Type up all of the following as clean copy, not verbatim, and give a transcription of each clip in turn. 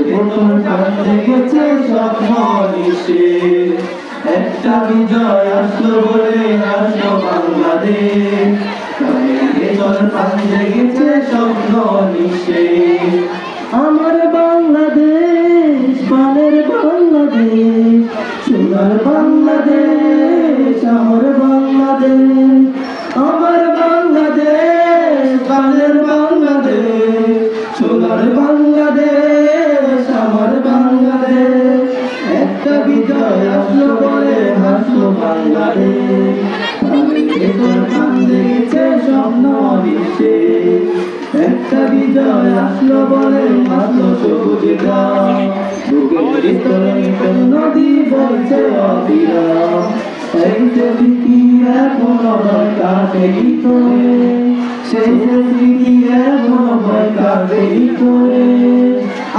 প্রথম প্রাণ জেগেছে স্বপ্ন নিশে, একটা বিজয় আসলো বলে আসলো বাংলাদেশ। প্রাণ জেগেছে স্বপ্ন নিশে, আমার বাংলাদেশ, প্রাণের বাংলাদেশ, সোনার বাংলাদেশ, আমার বাংলাদেশ, আমার বাংলাদেশ, প্রাণের বাংলাদেশ, সোনার বাংলাদেশ, আমার বাংলাদেশ। একটা বিজয় আসলো বলে হাসলো বাংলাদেশ, প্রাণ জেগেছে স্বপ্ন নিশে, একটা বিজয় আসলো বলে হাসলো সবুজ গ্রাম। বুকের ভিতরে নদী বইছে অবিরাম, সেই স্মৃতি এখনো কাটে ভিতরে, সেই স্মৃতি এখনো কাটে ভিতরে।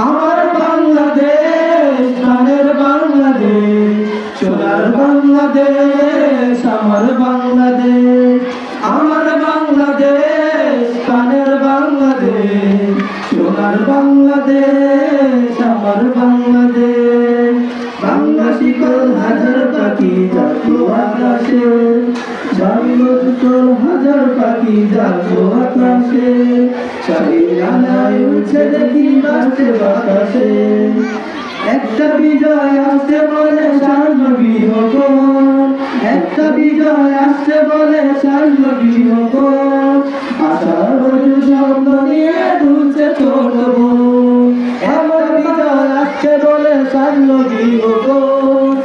আমার বাংলাদেশ, প্রাণের বাংলাদেশ, সোনার বাংলাদেশ, আমার বাংলাদেশ, আমার বাংলাদেশ, প্রাণের বাংলাদেশ, সোনার বাংলাদেশ, আমার বাংলাদেশ। বাংলা শিকল হাজার পাখি যাচ্ছো আকাশে, বাংলা শিকল হাজার পাখি যাচ্ছো আকাশে, চারিয়ানায় উঠছে দেখি বাজছে বাতাসে। একটা বিজয় আসছে বলে সার্বী হকন, একটা বিজয় আসছে বলে সার্বী হকন, আশার স্বপ্ন নিয়ে দুলছে ছোট বোন। একটা বিজয় আসছে বলে সার্বী হকন।